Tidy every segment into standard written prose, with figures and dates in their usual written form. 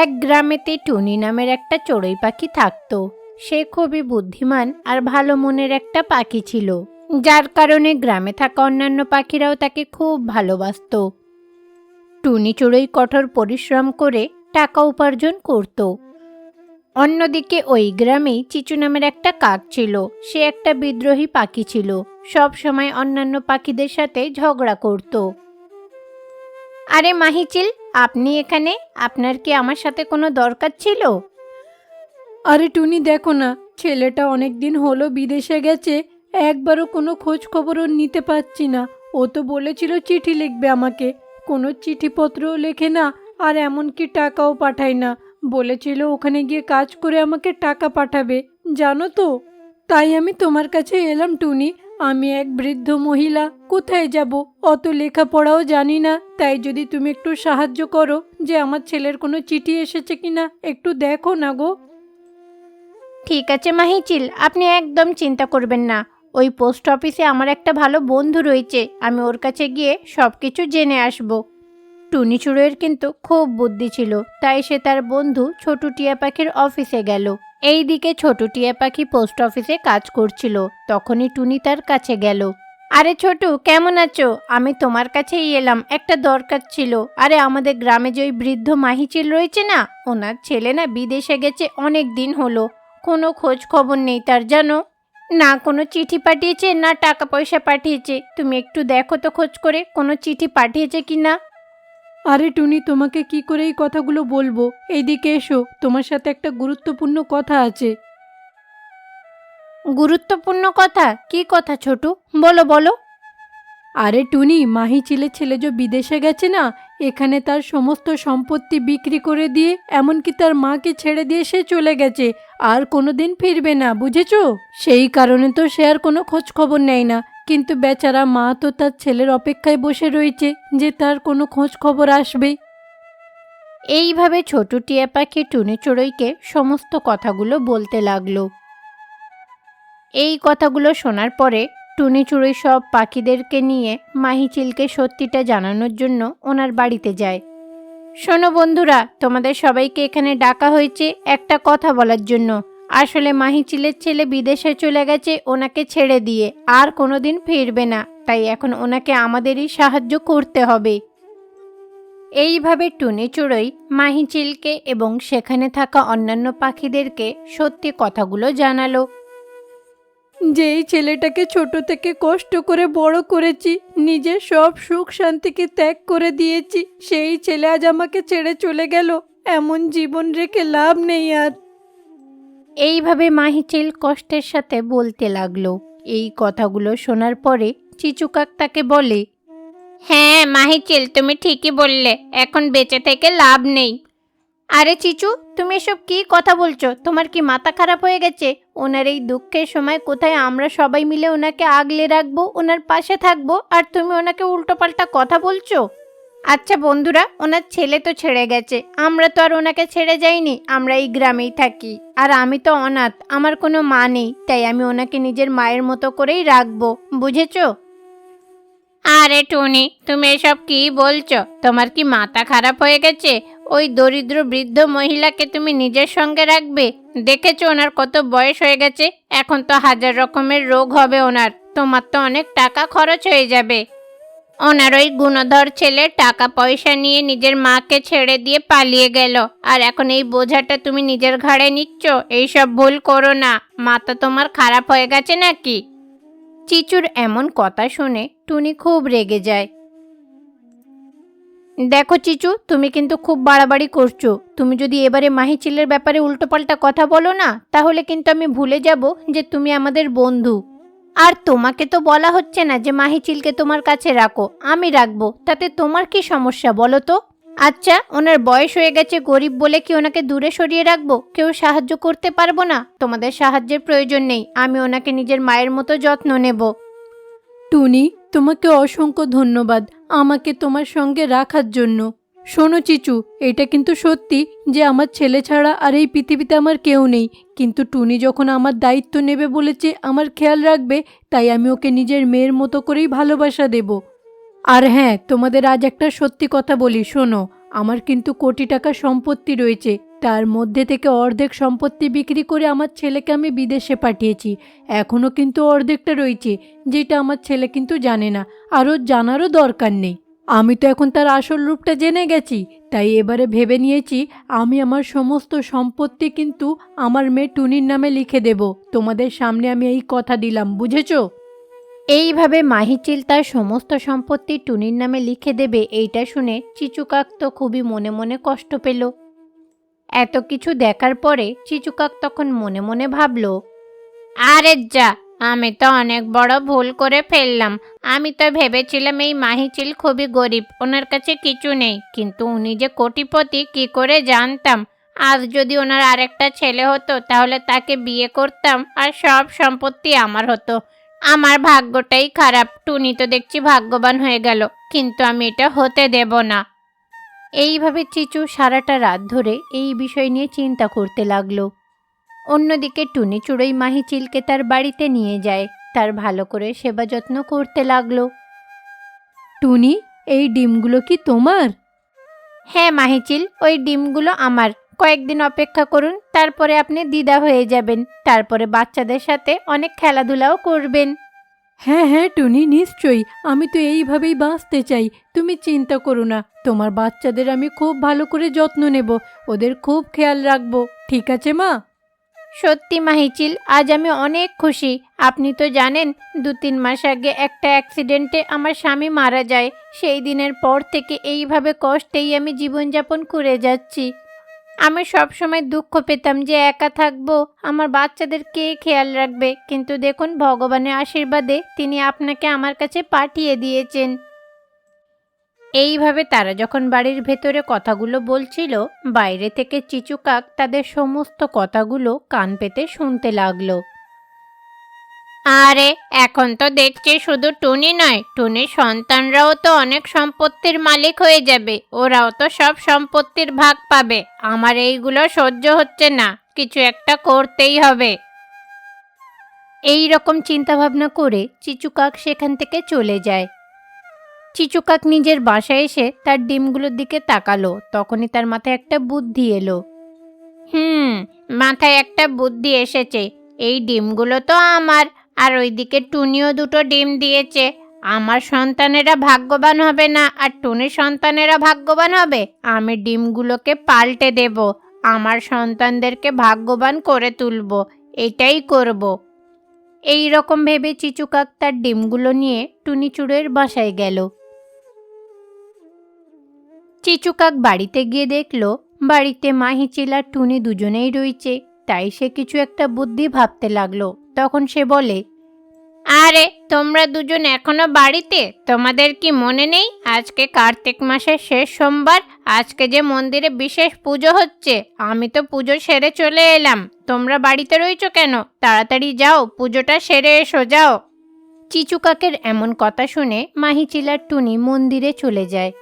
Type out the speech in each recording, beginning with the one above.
এক গ্রামেতে টুনি নামের একটা চড়ুই পাখি থাকতো। সে খুবই বুদ্ধিমান আর ভালো মনের একটা পাখি ছিল, যার কারণে গ্রামে থাকা অন্যান্য পাখিরাও তাকে খুব ভালোবাসতো। টুনি চড়ুই কঠোর পরিশ্রম করে টাকা উপার্জন করত। অন্যদিকে ওই গ্রামেই চিচু নামের একটা কাক ছিল। সে একটা বিদ্রোহী পাখি ছিল, সব সময় অন্যান্য পাখিদের সাথে ঝগড়া করত। আরে মাহিচিল, আপনি এখানে? আপনার কি আমার সাথে কোনো দরকার ছিল? আরে টুনি, দেখো না, ছেলেটা অনেক দিন হলো বিদেশে গেছে, একবারও কোনো খোঁজ খবরও নিতে পারছি না। ও তো বলেছিল চিঠি লিখবে আমাকে, কোনো চিঠিপত্রও লেখে না, আর এমনকি টাকাও পাঠায় না। বলেছিল ওখানে গিয়ে কাজ করে আমাকে টাকা পাঠাবে, জানো তো। তাই আমি তোমার কাছে এলাম টুনি। আমি এক বৃদ্ধ মহিলা, কোথায় যাব? অত লেখাপড়াও জানি না। তাই যদি তুমি একটু সাহায্য করো যে আমার ছেলের কোনো চিঠি এসেছে কিনা, একটু দেখো না গো। ঠিক আছে মাহিচিল, আপনি একদম চিন্তা করবেন না। ওই পোস্ট অফিসে আমার একটা ভালো বন্ধু রয়েছে, আমি ওর কাছে গিয়ে সব কিছু জেনে আসব। টুনি চড়ুইয়ের কিন্তু খুব বুদ্ধি ছিল, তাই সে তার বন্ধু ছোটু টিয়া পাখির অফিসে গেল। এইদিকে ছোটু টিয়া পাখি পোস্ট অফিসে কাজ করছিল। তখনই টুনি তার কাছে গেল। আরে ছোটু, কেমন আছো? আমি তোমার কাছেই এলাম, একটা দরকার ছিল। আরে আমাদের গ্রামে যে ওই বৃদ্ধ মাহিচিল রয়েছে না, ওনার ছেলে না বিদেশে গেছে, অনেক দিন হলো। কোনো খোঁজ খবর নেই তার, জানো না। কোনো চিঠি পাঠিয়েছে না টাকা পয়সা পাঠিয়েছে। তুমি একটু দেখো তো খোঁজ করে কোনো চিঠি পাঠিয়েছে কি না। আরে টুনি, তোমাকে কি করে এই কথাগুলো বলবো? এইদিকে এসো, তোমার সাথে একটা গুরুত্বপূর্ণ কথা আছে। গুরুত্বপূর্ণ কথা? কি কথা ছোটু? বলো বলো। আরে টুনি, মাহি ছেলে যে বিদেশে গেছে না, এখানে তার সমস্ত সম্পত্তি বিক্রি করে দিয়ে, এমনকি তার মাকে ছেড়ে দিয়ে সে চলে গেছে, আর কোনোদিন ফিরবে না, বুঝেছো? সেই কারণে তো সে আর কোনো খোঁজ খবর নেয় না। কিন্তু বেচারা মা তো তার ছেলের অপেক্ষায় বসে রয়েছে যে তার কোনো খোঁজ খবর আসবে। এইভাবে ছোটু টিয়া পাখি টুনি চড়ুইকে সমস্ত কথাগুলো বলতে লাগলো। এই কথাগুলো শোনার পরে টুনি চড়ুই সব পাখিদেরকে নিয়ে মাহিচিলকে সত্যিটা জানানোর জন্য ওনার বাড়িতে যায়। শোনো বন্ধুরা, তোমাদের সবাইকে এখানে ডাকা হয়েছে একটা কথা বলার জন্য। আসলে মাহিচিলের ছেলে বিদেশে চলে গেছে ওনাকে ছেড়ে দিয়ে, আর কোনোদিন ফিরবে না। তাই এখন ওনাকে আমাদেরই সাহায্য করতে হবে। এইভাবে টুনি চড়ুই মাহিচিলকে এবং সেখানে থাকা অন্যান্য পাখিদেরকে সত্যি কথাগুলো জানালো। যেই ছেলেটাকে ছোট থেকে কষ্ট করে বড় করেছি, নিজের সব সুখ শান্তিকে ত্যাগ করে দিয়েছি, সেই ছেলে আজ আমাকে ছেড়ে চলে গেল। এমন জীবন রেখে লাভ নেই আর। এইভাবে মাহিচিল কষ্টের সাথে বলতে লাগলো। এই কথাগুলো শোনার পরে চিচুকাক তাকে বলে, হ্যাঁ মাহিচিল, তুমি ঠিকই বললে, এখন বেঁচে থেকে লাভ নেই। আরে চিচু, তুমি এসব কি কথা বলছো? তোমার কি মাথা খারাপ হয়ে গেছে? ওনার এই দুঃখের সময় কোথায় আমরা সবাই মিলে ওনাকে আগলে রাখবো, ওনার পাশে থাকবো, আর তুমি ওনাকে উল্টোপাল্টা কথা বলছো? আচ্ছা বন্ধুরা, ওনার ছেলে তো ছেড়ে গেছে, আমরা তো আর ওনাকে ছেড়ে যাইনি, আমরা এই গ্রামেই থাকি। আর আমি তো অনাথ, আমার কোনো মা নেই, তাই আমি ওনাকে নিজের মায়ের মতো করেই রাখবো, বুঝেছো? আরে টুনি, তুমি এসব কি বলছো? তোমার কি মাথা খারাপ হয়ে গেছে? ওই দরিদ্র বৃদ্ধ মহিলাকে তুমি নিজের সঙ্গে রাখবে? দেখেছো ওনার কত বয়স হয়ে গেছে, এখন তো হাজার রকমের রোগ হবে ওনার, তোমার তো অনেক টাকা খরচ হয়ে যাবে। ওনার ওই গুণধর ছেলে টাকা পয়সা নিয়ে নিজের মাকে ছেড়ে দিয়ে পালিয়ে গেল, আর এখন এই বোঝাটা তুমি নিজের ঘাড়ে নিচ্ছ। এইসব ভুল করো না, মাথা তোমার খারাপ হয়ে গেছে নাকি? চিচুর এমন কথা শুনে টুনি খুব রেগে যায়। দেখো চিচু, তুমি কিন্তু খুব বাড়াবাড়ি করছো। তুমি যদি এবারে মাহিচিলের ব্যাপারে উল্টোপাল্টা কথা বলো না, তাহলে কিন্তু আমি ভুলে যাব যে তুমি আমাদের বন্ধু। আর তোমাকে তো বলা হচ্ছে না যে মাহিচিলকে তোমার কাছে রাখো, আমি রাখবো, তাতে তোমার কি সমস্যা বলো তো? আচ্ছা, ওনার বয়স হয়ে গেছে, গরিব বলে কি ওনাকে দূরে সরিয়ে রাখবো? কেউ সাহায্য করতে পারবো না? তোমাদের সাহায্যের প্রয়োজন নেই, আমি ওনাকে নিজের মায়ের মতো যত্ন নেব। টুনি, তোমাকে অসংখ্য ধন্যবাদ আমাকে তোমার সঙ্গে রাখার জন্য। শোনো চিচু, এটা কিন্তু সত্যি যে আমার ছেলে ছাড়া আর এই পৃথিবীতে আমার কেউ নেই। কিন্তু টুনি যখন আমার দায়িত্ব নেবে বলেছে, আমার খেয়াল রাখবে, তাই আমি ওকে নিজের মেয়ের মতো করেই ভালোবাসা দেব। আর হ্যাঁ, তোমাদের আজ একটা সত্যি কথা বলি, শোনো। আমার কিন্তু কোটি টাকা সম্পত্তি রয়েছে, তার মধ্যে থেকে অর্ধেক সম্পত্তি বিক্রি করে আমার ছেলেকে আমি বিদেশে পাঠিয়েছি। এখনও কিন্তু অর্ধেকটা রয়েছে, যেটা আমার ছেলে কিন্তু জানে না, আর ওর জানারও দরকার নেই। আমি তো এখন তার আসল রূপটা জেনে গেছি, তাই এবারে ভেবে নিয়েছি আমি আমার সমস্ত সম্পত্তি কিন্তু আমার মেয়ে টুনির নামে লিখে দেব। তোমাদের সামনে আমি এই কথা দিলাম, বুঝেছো? এইভাবে মাহিচিল তার সমস্ত সম্পত্তি টুনির নামে লিখে দেবে এইটা শুনে চিচুকাক তো খুবই মনে মনে কষ্ট পেল। এত কিছু দেখার পরে চিচুকাক তখন মনে মনে ভাবল, আরে যা, আমি তো অনেক বড় ভুল করে ফেললাম। আমি তো ভেবেছিলাম এই মাহিচিল খুবই গরিব, ওনার কাছে কিছু নেই, কিন্তু উনি যে কোটিপতি কি করে জানতাম। আজ যদি ওনার আরেকটা ছেলে হতো তাহলে তাকে বিয়ে করতাম আর সব সম্পত্তি আমার হতো। আমার ভাগ্যটাই খারাপ, টুনি তো দেখছি ভাগ্যবান হয়ে গেল, কিন্তু আমি এটা হতে দেব না। এইভাবে চিচু সারাটা রাত ধরে এই বিষয় নিয়ে চিন্তা করতে লাগলো। অন্যদিকে টুনি চড়ুই মাহিচিলকে তার বাড়িতে নিয়ে যায়, তার ভালো করে সেবা যত্ন করতে লাগলো। টুনি, এই ডিমগুলো কি তোমার? হ্যাঁ মাহিচিল, ওই ডিমগুলো আমার। কয়েকদিন অপেক্ষা করুন, তারপরে আপনি দিদা হয়ে যাবেন, তারপরে বাচ্চাদের সাথে অনেক খেলাধুলাও করবেন। হ্যাঁ হ্যাঁ টুনি, নিশ্চয়ই, আমি তো এইভাবেই বাঁচতে চাই। তুমি চিন্তা করো না, তোমার বাচ্চাদের আমি খুব ভালো করে যত্ন নেব, ওদের খুব খেয়াল রাখবো। ঠিক আছে মা? সত্যি মাহিচিল, আজ আমি অনেক খুশি। আপনি তো জানেন 2-3 মাস আগে একটা অ্যাক্সিডেন্টে আমার স্বামী মারা যায়। সেই দিনের পর থেকে এইভাবে কষ্টেই আমি জীবনযাপন করে যাচ্ছি। আমি সবসময় দুঃখ পেতাম যে একা থাকবো, আমার বাচ্চাদের কে খেয়াল রাখবে, কিন্তু দেখুন ভগবানের আশীর্বাদে তিনি আপনাকে আমার কাছে পাঠিয়ে দিয়েছেন। এইভাবে তারা যখন বাড়ির ভেতরে কথাগুলো বলছিল, বাইরে থেকে চিচুকাক তাদের সমস্ত কথাগুলো কান পেতে শুনতে লাগলো। আরে এখন তো দেখছি শুধু টুনি নয়, টুনির সন্তানরাও তো অনেক সম্পত্তির মালিক হয়ে যাবে, ওরাও তো সব সম্পত্তির ভাগ পাবে। আমার এইগুলো সহ্য হচ্ছে না, কিছু একটা করতেই হবে। এই রকম চিন্তাভাবনা করে চিচুকাক সেখান থেকে চলে যায়। চিচুকাক নিজের বাসায় এসে তার ডিমগুলোর দিকে তাকালো, তখনই তার মাথায় একটা বুদ্ধি এলো। মাথায় একটা বুদ্ধি এসেছে। এই ডিমগুলো তো আমার, আর ওইদিকে টুনিও 2টো ডিম দিয়েছে। আমার সন্তানেরা ভাগ্যবান হবে না আর টুনির সন্তানেরা ভাগ্যবান হবে? আমি ডিমগুলোকে পাল্টে দেব, আমার সন্তানদেরকে ভাগ্যবান করে তুলব, এটাই করব। এই রকম ভেবে চিচুকাক তার ডিমগুলো নিয়ে টুনি চুড়োর বাসায় গেল। চিচুকাক বাড়িতে গিয়ে দেখলো বাড়িতে মাহিচিল আর টুনি দুজনেই রয়েছে, তাই সে কিছু একটা বুদ্ধি ভাবতে লাগলো। তখন সে বলে, আরে তোমরা দুজন এখনো বাড়িতে? তোমাদের কি মনে নেই আজকে কার্তিক মাসের শেষ সোমবার? আজকে যে মন্দিরে বিশেষ পুজো হচ্ছে, আমি তো পুজো সেরে চলে এলাম। তোমরা বাড়িতে রয়েছো কেন? তাড়াতাড়ি যাও, পুজোটা সেরে এসো, যাও। চিচুকাকের এমন কথা শুনে মাহিচিল আর টুনি মন্দিরে চলে যায়।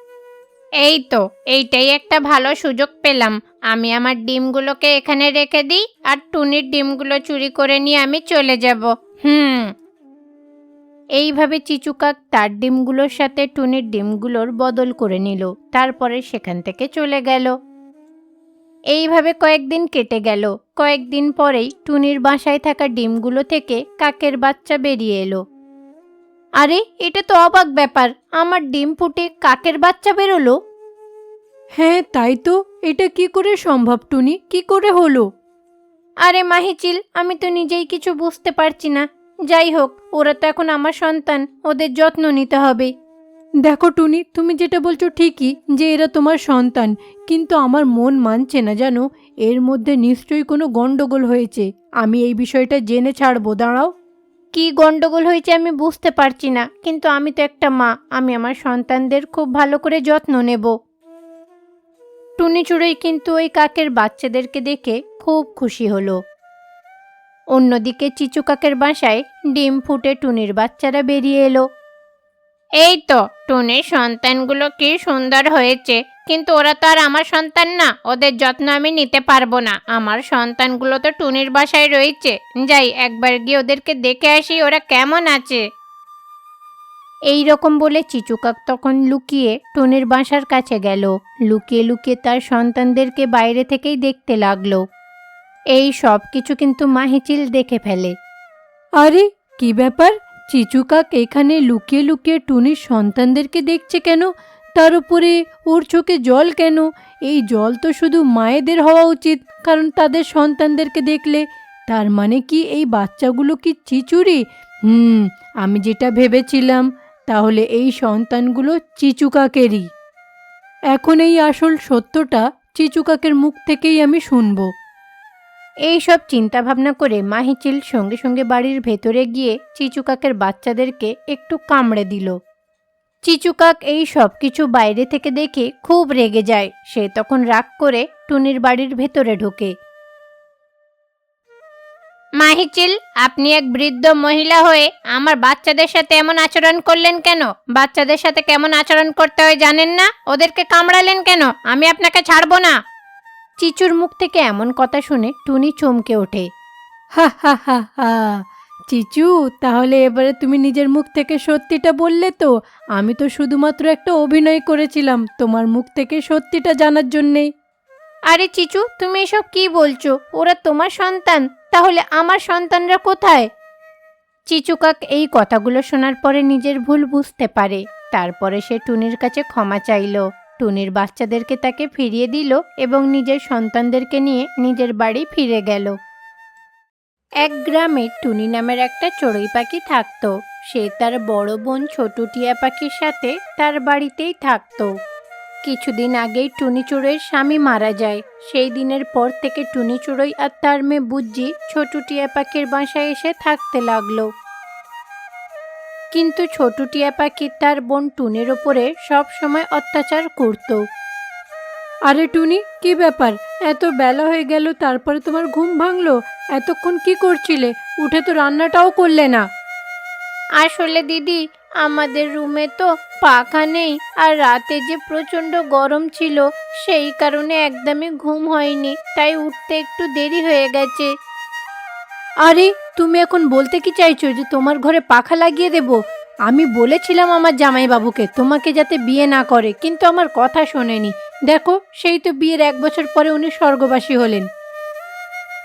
এই তো, এইটাই একটা ভালো সুযোগ পেলাম। আমি আমার ডিমগুলোকে এখানে রেখে দিই আর টুনির ডিমগুলো চুরি করে নিয়ে আমি চলে যাব। এইভাবে চিচুকাক তার ডিমগুলোর সাথে টুনির ডিমগুলোর বদল করে নিল, তারপরে সেখান থেকে চলে গেল। এইভাবে কয়েকদিন কেটে গেল। কয়েকদিন পরেই টুনির বাসায় থাকা ডিমগুলো থেকে কাকের বাচ্চা বেরিয়ে এলো। আরে এটা তো অবাক ব্যাপার, আমার ডিম ফুটে কাকের বাচ্চা বেরোলো। হ্যাঁ তাই তো, এটা কি করে সম্ভব টুনি, কি করে হলো? আরে মাহিচিল, আমি তো নিজেই কিছু বুঝতে পারছি না। যাই হোক, ওরা তো এখন আমার সন্তান, ওদের যত্ন নিতে হবে। দেখো টুনি, তুমি যেটা বলছো ঠিকই যে এরা তোমার সন্তান, কিন্তু আমার মন মানছে না জানো, এর মধ্যে নিশ্চয়ই কোনো গন্ডগোল হয়েছে। আমি এই বিষয়টা জেনে ছাড়বো, দাঁড়াও। কি গন্ডগোল হয়েছে আমি বুঝতে পারছি না, কিন্তু আমি তো একটা মা, আমি আমার সন্তানদের খুব ভালো করে যত্ন নেব। টুনি চুড়োই কিন্তু ওই কাকের বাচ্চাদেরকে দেখে খুব খুশি হলো। অন্যদিকে চিচু কাকের বাসায় ডিম ফুটে টুনির বাচ্চারা বেরিয়ে এলো। এই তো, টুনির সন্তানগুলো কি সুন্দর হয়েছে, কিন্তু ওরা তো আর আমার সন্তান না, ওদের যত্ন আমি নিতে পারবো না। আমার সন্তানগুলো তো টুনির বাসায় রয়েছে, যাই একবার গিয়ে ওদেরকে দেখে আসি ওরা কেমন আছে। এই রকম বলে চিচুকাক তখন লুকিয়ে টুনির বাসার কাছে গেল। লুকিয়ে লুকিয়ে তার সন্তানদেরকে বাইরে থেকেই দেখতে লাগলো। এই সব কিছু কিন্তু মাহিচিল দেখে ফেলে। আরে কি ব্যাপার, চিচুকাক এখানে লুকিয়ে লুকিয়ে টুনির সন্তানদেরকে দেখছে কেন? তার উপরে ওর চোখে জল কেন? এই জল তো শুধু মায়েদের হওয়া উচিত, কারণ তাদের সন্তানদেরকে দেখলে। তার মানে কি এই বাচ্চাগুলো কি চিচুরি? আমি যেটা ভেবেছিলাম, তাহলে এই সন্তানগুলো চিচুকাকেরই। এখন এই আসল সত্যটা চিচুকাকের মুখ থেকেই আমি শুনবো। এই সব চিন্তা ভাবনা করে মাহিচিল সঙ্গে সঙ্গে বাড়ির ভেতরে গিয়ে চিচুকাকের বাচ্চাদেরকে একটু কামড়ে দিল। চিচুকাক এই সব কিছু বাইরে থেকে দেখে খুব রেগে যায়। সে তখন রাগ করে টুনির বাড়ির ভেতরে ঢোকে। মাহিচিল, আপনি এক বৃদ্ধ মহিলা হয়ে আমার বাচ্চাদের সাথে এমন আচরণ করলেন কেন? বাচ্চাদের সাথে কেমন আচরণ করতে হয় জানেন না? ওদেরকে কামড়ালেন কেন? আমি আপনাকে ছাড়বো না। চিচুর মুখ থেকে এমন কথা শুনে টুনি চমকে ওঠে। হা হা হা হা, চিচু, তাহলে এবারে তুমি নিজের মুখ থেকে সত্যিটা বললে তো? আমি তো শুধুমাত্র একটা অভিনয় করেছিলাম তোমার মুখ থেকে সত্যিটা জানার জন্যে। আরে চিচু, তুমি এসব কি বলছো? ওরা তোমার সন্তান, তাহলে আমার সন্তানরা কোথায়? চিচুকাক এই কথাগুলো শোনার পরে নিজের ভুল বুঝতে পারে। তারপরে সে টুনির কাছে ক্ষমা চাইল। টুনির বাচ্চাদেরকে তাকে ফিরিয়ে দিল এবং নিজের সন্তানদেরকে নিয়ে নিজের বাড়ি ফিরে গেল। এক গ্রামে টুনি নামের একটা চড়ুই পাখি থাকতো। সে তার বড় বোন ছোটু টিয়া পাখির সাথে তার বাড়িতেই থাকতো। কিছুদিন আগেই টুনি চড়ুইয়ের স্বামী মারা যায়। সেই দিনের পর থেকে টুনি চড়ুই আর তার মেয়ে বুজ্জি ছোটু টিয়া পাখির বাসায় এসে থাকতে লাগলো। কিন্তু ছোটু টিয়া পাখি তার বোন টুনির ওপরে সব সময় অত্যাচার করত। আরে টুনি, কি ব্যাপার? এত বেলা হয়ে গেল, তারপরে তোমার ঘুম ভাঙলো? এতক্ষণ কি করছিলে? উঠে তো রান্নাটাও করলে না। আসলে দিদি, আমাদের রুমে তো পাখা নেই, আর রাতে যে প্রচণ্ড গরম ছিল, সেই কারণে একদমই ঘুম হয়নি, তাই উঠতে একটু দেরি হয়ে গেছে। আরে তুমি এখন বলতে কি চাইছো যে তোমার ঘরে পাখা লাগিয়ে দেব? আমি বলেছিলাম আমার জামাইবাবুকে তোমাকে যাতে বিয়ে না করে, কিন্তু আমার কথা শোনেনি। দেখো, সেই তো বিয়ের 1 বছর পরে উনি স্বর্গবাসী হলেন।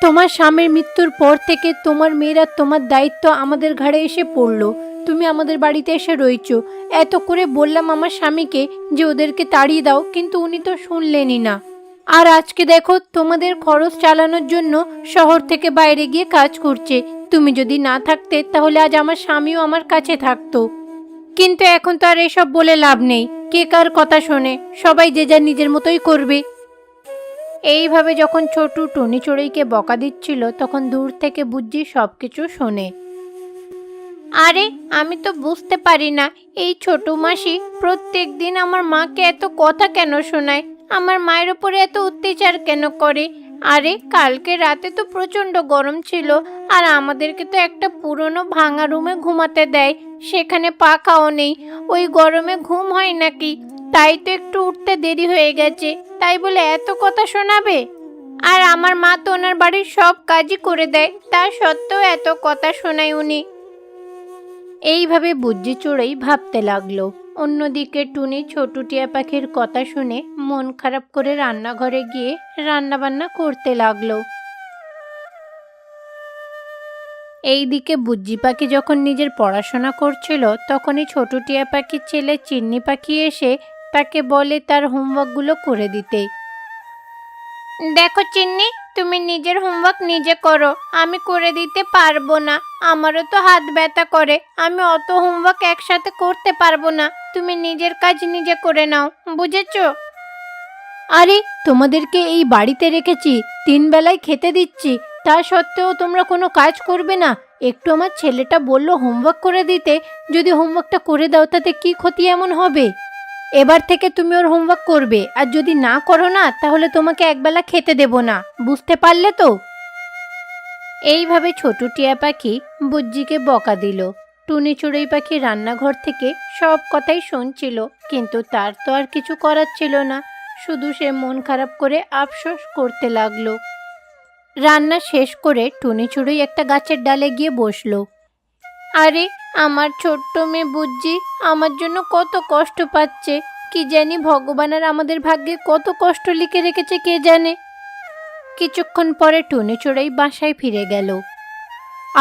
তোমার স্বামীর মৃত্যুর পর থেকে তোমার মেয়েরা তোমার দায়িত্ব আমাদের ঘাড়ে এসে পড়লো। তুমি আমাদের বাড়িতে এসে রয়েছো। এত করে বললাম আমার স্বামীকে যে ওদেরকে তাড়িয়ে দাও, কিন্তু উনি তো শুনলেনই না। আর আজকে দেখো, তোমাদের খরচ চালানোর জন্য শহর থেকে বাইরে গিয়ে কাজ করছে। তুমি যদি না থাকতে, তাহলে আজ আমার স্বামীও আমার কাছে থাকতো। কিন্তু এখন তো আর এসব বলে লাভ নেই। কে কার কথা শোনে? সবাই যে যার নিজের মতোই করবে। এইভাবে যখন ছোটু টুনি চড়ুইকে বকা দিচ্ছিল, তখন দূর থেকে বুজ্জি সব কিছু শোনে। আরে, আমি তো বুঝতে পারি না, এই ছোট মাসি প্রত্যেক দিন আমার মাকে এত কথা কেন শোনায়? আমার মায়ের উপরে এত অত্যাচার কেন করে? আরে, কালকে রাতে তো প্রচণ্ড গরম ছিল, আর আমাদেরকে তো একটা পুরনো ভাঙা রুমে ঘুমাতে দেয়, সেখানে পাখাও নেই। ওই গরমে ঘুম হয় নাকি? তাই তো একটু উঠতে দেরি হয়ে গেছে, তাই বলে এত কথা শোনাবে? আর আমার মা তো ওনার বাড়ির সব কাজই করে দেয়, তা সত্ত্বেও এত কথা শোনায় উনি। এইভাবে বুজ্জি চড়ুই ভাবতে লাগলো। অন্যদিকে টুনি ছোটু টিয়া পাখির কথা শুনে মন খারাপ করে রান্নাঘরে গিয়ে রান্নাবান্না করতে লাগলো। এইদিকে বুজ্জি পাখি যখন নিজের পড়াশোনা করছিল, তখনই ছোটু টিয়া পাখির ছেলে চিন্নি পাখি এসে তাকে বলে তার হোমওয়ার্কগুলো করে দিতে। দেখো চিন্নি, তুমি নিজের হোমওয়ার্ক নিজে করো, আমি করে দিতে পারবো না। আমারও তো হাত ব্যথা করে, আমি অত হোমওয়ার্ক একসাথে করতে পারবো না। তুমি নিজের কাজ নিজে করে নাও, বুঝেছো? আরে, তোমাদেরকে এই বাড়িতে রেখেছি, 3 বেলায় খেতে দিচ্ছি, তা সত্ত্বেও তোমরা কোনো কাজ করবে না? একটু আমার ছেলেটা বলল হোমওয়ার্ক করে দিতে, যদি হোমওয়ার্কটা করে দাও তাতে কি ক্ষতি এমন হবে? এবার থেকে তুমি ওর হোমওয়ার্ক করবে, আর যদি না করো না, তাহলে তোমাকে একবেলা খেতে দেব না, বুঝতে পারলে তো? এইভাবে ছোটু টিয়া পাখি বুজ্জিকে বকা দিল। টুনি চড়ুই পাখি রান্নাঘর থেকে সব কথাই শুনছিল, কিন্তু তার তো আর কিছু করার ছিল না। শুধু সে মন খারাপ করে আফসোস করতে লাগলো। রান্না শেষ করে টুনি চড়ুই একটা গাছের ডালে গিয়ে বসলো। আরে আমার ছোট্ট মেয়ে বুজ্জি আমার জন্য কত কষ্ট পাচ্ছে। কি জানি ভগবান আর আমাদের ভাগ্যে কত কষ্ট লিখে রেখেছে কে জানে। কিছুক্ষণ পরে টুনি চড়াই বাসায় ফিরে গেল।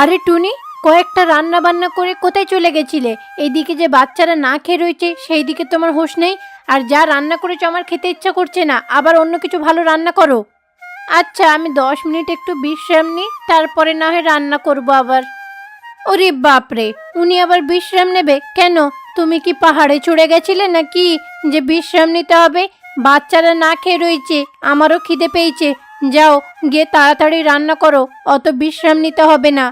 আরে টুনি, কয়েকটা রান্না বান্না করে কোথায় চলে গেছিলে? এইদিকে যে বাচ্চারা না খেয়ে রয়েছে সেই দিকে তোমার হোশ নেই। আর যা রান্না করেছো আমার খেতে ইচ্ছা করছে না, আবার অন্য কিছু ভালো রান্না করো। আচ্ছা আমি 10 মিনিট একটু বিশ্রাম নিই, তারপরে না হয় রান্না করবো আবার। ওরে বাপরে, উনি আবার বিশ্রাম নেবে কেন? তুমি কি পাহাড়ে চড়ে গেছিলে নাকি যে বিশ্রাম নিতে হবে? বাচ্চারা না খেয়ে রয়েছে, আমারও খিদে পেয়েছে। যাও গিয়ে তাড়াতাড়ি রান্না করো, অত বিশ্রাম নিতে হবে না।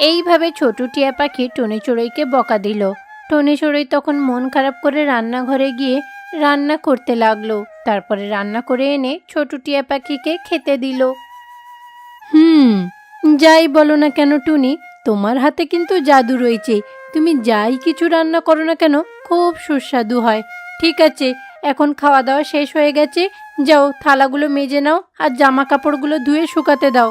এইভাবে ছোটু টিয়া পাখি টুনি চড়ুইকে বকা দিল। টুনি চড়ুই তখন মন খারাপ করে রান্নাঘরে গিয়ে রান্না করতে লাগলো। তারপরে রান্না করে এনে ছোটু টিয়া পাখিকে খেতে দিল। যাই বলো না কেন টুনি, তোমার হাতে কিন্তু জাদু রয়েছে। তুমি যাই কিছু রান্না করো না কেন খুব সুস্বাদু হয়। ঠিক আছে, এখন খাওয়া দাওয়া শেষ হয়ে গেছে, যাও থালাগুলো মেজে নাও আর জামা কাপড়গুলো ধুয়ে শুকাতে দাও।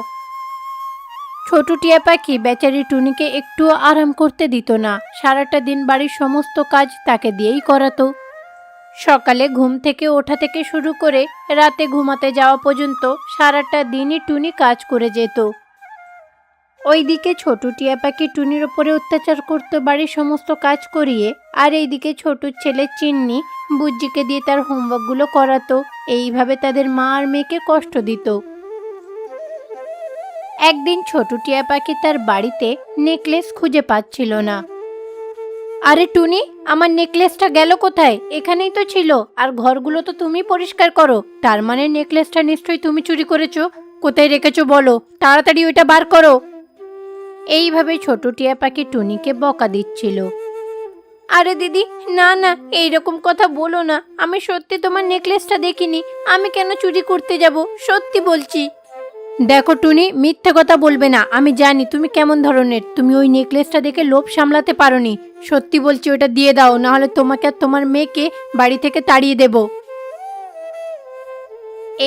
ছোটু টিয়া পাখি বেচারি টুনিকে একটুও আরাম করতে দিত না। সারাটা দিন বাড়ির সমস্ত কাজ তাকে দিয়েই করাতো। সকালে ঘুম থেকে ওঠা থেকে শুরু করে রাতে ঘুমাতে যাওয়া পর্যন্ত সারাটা দিনই টুনি কাজ করে যেত। ওইদিকে ছোটু টিয়া পাখি টুনির ওপরে অত্যাচার করতো বাড়ির সমস্ত কাজ করিয়ে, আর এইদিকে ছোটুর ছেলে চিন্নি বুজ্জিকে দিয়ে তার হোমওয়ার্কগুলো করাতো। এইভাবে তাদের মা আর মেয়েকে কষ্ট দিত। একদিন ছোটু টিয়া পাখি তার বাড়িতে নেকলেস খুঁজে পাচ্ছিল না। আরে টুনি, আমার নেকলেসটা গেল কোথায়? এখানেই তো ছিল, আর ঘরগুলো তো তুমি পরিষ্কার করো, তার মানে নেকলেসটা নিশ্চয়ই তুমি চুরি করেছো। কোথায় রেখেছো বলো, তাড়াতাড়ি ওইটা বার করো। এইভাবে ছোট টিয়া পাখি টুনিকে বকা দিচ্ছিল। আরে দিদি, না না, এইরকম কথা বলো না। আমি সত্যি তোমার নেকলেসটা দেখিনি। আমি কেন চুরি করতে যাব? সত্যি বলছি। দেখো টুনি, মিথ্যে কথা বলবে না। আমি জানি তুমি কেমন ধরনের। তুমি ওই নেকলেসটা দেখে লোভ সামলাতে পারোনি। সত্যি বলছি, ওটা দিয়ে দাও, না হলে তোমাকে আর তোমার মেয়েকে বাড়ি থেকে তাড়িয়ে দেব।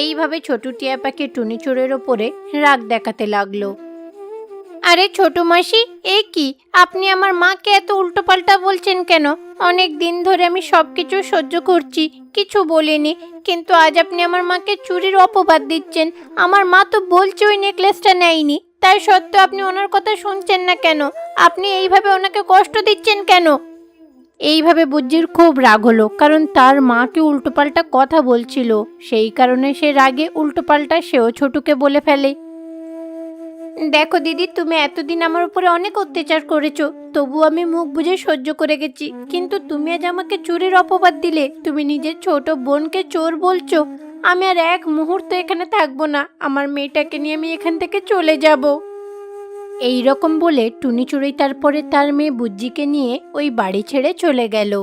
এইভাবে ছোট টিয়া পাখি টুনি চোরের ওপরে রাগ দেখাতে লাগলো। আরে ছোট মাসি, এ কি? আপনি আমার মাকে এত উল্টোপাল্টা বলছেন কেন? অনেক দিন ধরে আমি সব কিছু সহ্য করছি, কিছু বলিনি, কিন্তু আজ আপনি আমার মাকে চুরির অপবাদ দিচ্ছেন। আমার মা তো বলছে ওই নেকলেসটা নেয়নি, তাই সত্ত্বেও আপনি ওনার কথা শুনছেন না কেন? আপনি এইভাবে ওনাকে কষ্ট দিচ্ছেন কেন? এইভাবে বুজ্জির খুব রাগ হলো, কারণ তার মাকে উল্টোপাল্টা কথা বলছিল। সেই কারণে সে রাগে উল্টোপাল্টা সেও ছোটুকে বলে ফেলে। দেখো দিদি, তুমি এতদিন আমার উপরে অনেক অত্যাচার করেছো, তবু আমি মুখ বুজে সহ্য করে গেছি। কিন্তু তুমি আজ আমাকে চোরের অপবাদ দিলে। তুমি নিজের ছোট বোনকে চোর বলছো। আমি আর এক মুহূর্ত এখানে থাকবো না। আমার মেয়েটাকে নিয়ে আমি এখান থেকে চলে যাব। এই রকম বলে টুনি চড়ুই তারপরে তার মেয়ে বুজ্জিকে নিয়ে ওই বাড়ি ছেড়ে চলে গেল।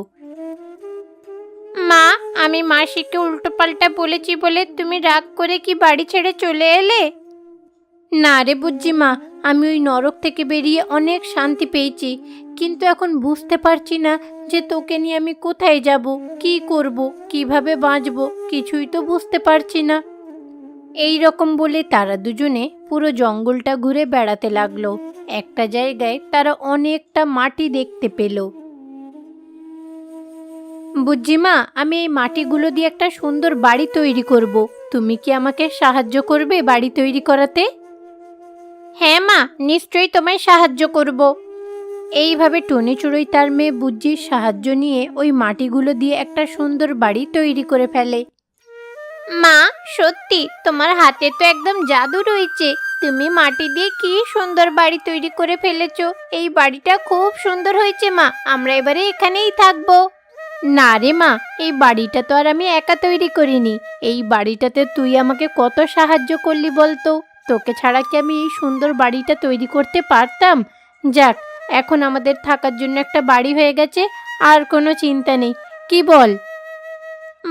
মা, আমি মাসিকে উল্টোপাল্টা বলেছি বলে তুমি রাগ করে কি বাড়ি ছেড়ে চলে এলে? না রে বুজ্জি মা, আমি ওই নরক থেকে বেরিয়ে অনেক শান্তি পেয়েছি, কিন্তু এখন বুঝতে পারছি না যে তোকে নিয়ে আমি কোথায় যাব, কি করব, কিভাবে বাঁচব, কিছুই তো বুঝতে পারছি না। এই রকম বলে তারা দুজনে পুরো জঙ্গলটা ঘুরে বেড়াতে লাগলো। একটা জায়গায় তারা অনেকটা মাটি দেখতে পেল। বুজ্জি মা, আমি এই মাটিগুলো দিয়ে একটা সুন্দর বাড়ি তৈরি করব। তুমি কি আমাকে সাহায্য করবে বাড়ি তৈরি করাতে? হ্যাঁ মা, নিশ্চয়ই তোমায় সাহায্য করব। এইভাবে টুনি চড়ুই তার মেয়ে বুজ্জির সাহায্য নিয়ে ওই মাটিগুলো দিয়ে একটা সুন্দর বাড়ি তৈরি করে ফেলে। মা, সত্যি তোমার হাতে তো একদম জাদু রয়েছে। তুমি মাটি দিয়ে কি সুন্দর বাড়ি তৈরি করে ফেলেছো। এই বাড়িটা খুব সুন্দর হয়েছে মা, আমরা এবারে এখানেই থাকবো। না রে মা, এই বাড়িটা তো আর আমি একা তৈরি করিনি। এই বাড়িটাতে তুই আমাকে কত সাহায্য করলি বলতো। তোকে ছাড়া কি আমি এই সুন্দর বাড়িটা তৈরি করতে পারতাম? যাক, এখন আমাদের থাকার জন্য একটা বাড়ি হয়ে গেছে, আর কোনো চিন্তা নেই। কি বল?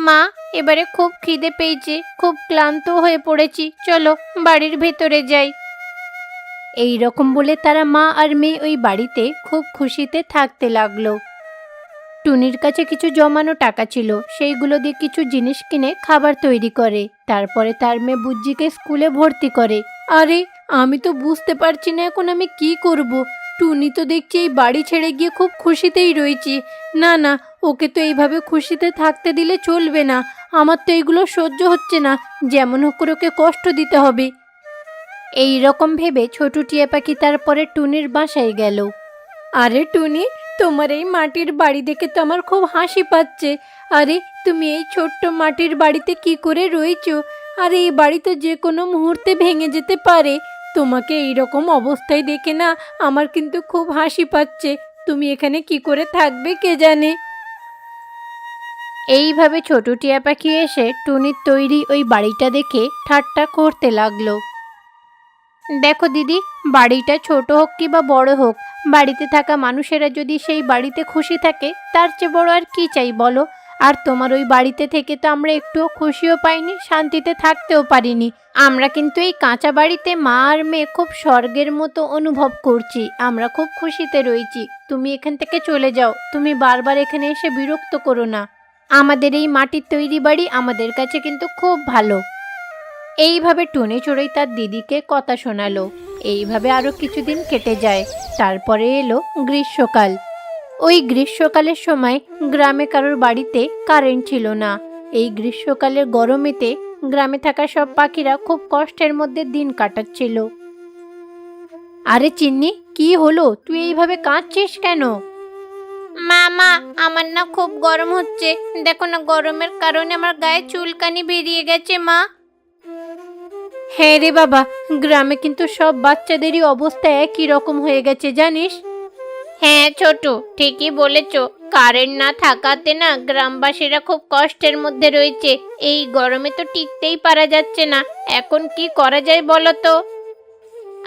মা, এবারে খুব খিদে পেয়েছে, খুব ক্লান্ত হয়ে পড়েছি, চলো বাড়ির ভেতরে যাই। এই রকম বলে তারা মা আর মেয়ে ওই বাড়িতে খুব খুশিতে থাকতে লাগলো। টুনির কাছে কিছু জমানো টাকা ছিল, সেইগুলো দিয়ে কিছু জিনিস কিনে খাবার তৈরি করে। তারপরে তার মেয়ে বুজ্জিকে স্কুলে ভর্তি করে। আরে আমি তো বুঝতে পারছি না এখন আমি কি করব। টুনি তো দেখছি এই বাড়ি ছেড়ে গিয়ে খুব খুশিতেই রয়েছে। না না, ওকে তো এইভাবে খুশিতে থাকতে দিলে চলবে না। আমার তো এইগুলো সহ্য হচ্ছে না, যেমন হোক করে ওকে কষ্ট দিতে হবে। এই রকম ভেবে ছোট টিয়া পাখি তারপরে টুনির বাসায় গেল। আরে টুনি, তোমার এই মাটির বাড়ি দেখে তো আমার খুব হাসি পাচ্ছে। আরে তুমি এই ছোট্ট মাটির বাড়িতে কি করে রয়েছো? আর এই বাড়ি তো যে কোনো মুহূর্তে ভেঙে যেতে পারে। তোমাকে এই রকম অবস্থায় দেখে না আমার কিন্তু খুব হাসি পাচ্ছে। তুমি এখানে কি করে থাকবে কে জানে। এইভাবে ছোট টিয়া পাখি এসে টুনির তৈরি ওই বাড়িটা দেখে ঠাট্টা করতে লাগলো। দেখো দিদি, বাড়িটা ছোট হোক কি বা বড় হোক, বাড়িতে থাকা মানুষেরা যদি সেই বাড়িতে খুশি থাকে তার চেয়ে বড় আর কি চাই বলো। আর তোমার ওই বাড়িতে থেকে তো আমরা একটুও খুশিও পাইনি, শান্তিতে থাকতেও পারিনি। আমরা কিন্তু এই কাঁচা বাড়িতে মা আর মেয়ে খুব স্বর্গের মতো অনুভব করছি। আমরা খুব খুশিতে রয়েছি। তুমি এখান থেকে চলে যাও। তুমি বারবার এখানে এসে বিরক্ত করো না। আমাদের এই মাটির তৈরি বাড়ি আমাদের কাছে কিন্তু খুব ভালো। এইভাবে টুনি চড়ুই তার দিদিকে কথা শোনালো। এইভাবে আরো কিছুদিন কেটে যায়। তারপরে এলো গ্রীষ্মকাল। ওই গ্রীষ্মকালের সময় গ্রামে কারোর বাড়িতে কারেন্ট ছিল না। এই গ্রীষ্মকালের গরমেতে গ্রামে থাকা সব পাখিরা খুব কষ্টের মধ্যে দিন কাটাচ্ছিল। আরে চিন্নি, কি হলো? তুই এইভাবে কাঁদছিস কেন? মা, আমার না খুব গরম হচ্ছে। দেখো না, গরমের কারণে আমার গায়ে চুলকানি বেরিয়ে গেছে মা। হ্যাঁ রে বাবা, গ্রামে কিন্তু সব বাচ্চাদেরই অবস্থা একই রকম হয়ে গেছে জানিস। হ্যাঁ ছোট, ঠিকই বলেছ। কারেন্ট না থাকাতে না গ্রামবাসীরা খুব কষ্টের মধ্যে রয়েছে। এই গরমে তো টিকতেই পারা যাচ্ছে না। এখন কি করা যায় বলো তো?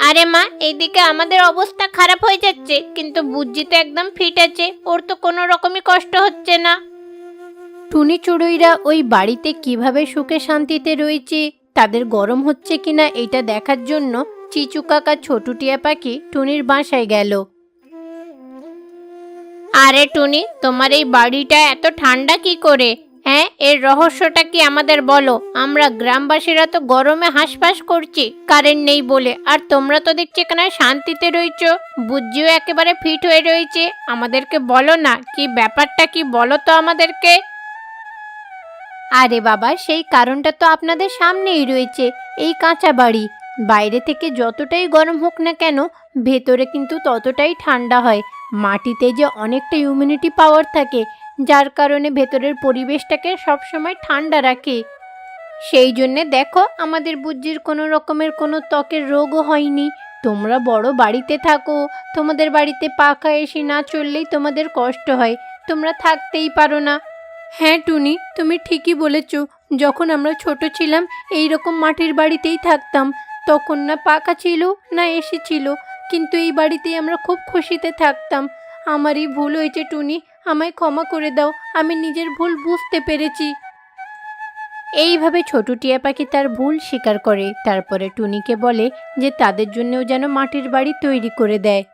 আরে মা, এইদিকে আমাদের অবস্থা খারাপ হয়ে যাচ্ছে, কিন্তু বুজ্জি তো একদম ফিট আছে, ওর তো কোনো রকমই কষ্ট হচ্ছে না। টুনি চড়ুইরা ওই বাড়িতে কিভাবে সুখে শান্তিতে রয়েছে, তাদের গরম হচ্ছে কিনা এটা দেখার জন্য চিচু কাকা ছোট টিয়া পাখি টুনির বাসায় গেল। আরে টুনি, তোমার এই বাড়িটা এত ঠান্ডা কি করে? হ্যাঁ, এর রহস্যটা কি আমাদের বলো। আমরা গ্রামবাসীরা তো গরমে হাঁসফাঁস করছি কারেন্ট নেই বলে, আর তোমরা তো দেখছি এখানে শান্তিতে রয়েছো, বুজ্জিও একেবারে ফিট হয়ে রয়েছে। আমাদেরকে বলো না, কি ব্যাপারটা কি বলো তো আমাদেরকে। আরে বাবা, সেই কারণটা তো আপনাদের সামনেই রয়েছে, এই কাঁচা বাড়ি। বাইরে থেকে যতটাই গরম হোক না কেন, ভেতরে কিন্তু ততটাই ঠান্ডা হয়। মাটিতে যে অনেকটা ইমিউনিটি পাওয়ার থাকে, যার কারণে ভেতরের পরিবেশটাকে সবসময় ঠান্ডা রাখে। সেই জন্যে দেখো, আমাদের বুজ্জির কোনো রকমের কোনো ত্বকের রোগও হয়নি। তোমরা বড় বাড়িতে থাকো, তোমাদের বাড়িতে পাখা এসি না চললেই তোমাদের কষ্ট হয়, তোমরা থাকতেই পারো না। হ্যাঁ টুনি, তুমি ঠিকই বলেছ। যখন আমরা ছোট ছিলাম এই রকম মাটির বাড়িতেই থাকতাম। তখন না পাখা ছিল না এসি ছিল, কিন্তু এই বাড়িতেই আমরা খুব খুশিতে থাকতাম। আমারই ভুল হয়েছে টুনি, আমায় ক্ষমা করে দাও। আমি নিজের ভুল বুঝতে পেরেছি। এইভাবে ছোট টিয়া পাখি তার ভুল স্বীকার করে। তারপরে টুনিকে বলে যে তাদের জন্যও যেন মাটির বাড়ি তৈরি করে দেয়।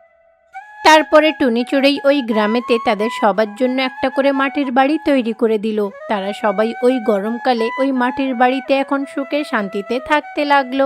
তারপরে টুনি চড়ুই ওই গ্রামেতে তাদের সবার জন্য একটা করে মাটির বাড়ি তৈরি করে দিল। তারা সবাই ওই গরমকালে ওই মাটির বাড়িতে এখন সুখে শান্তিতে থাকতে লাগলো।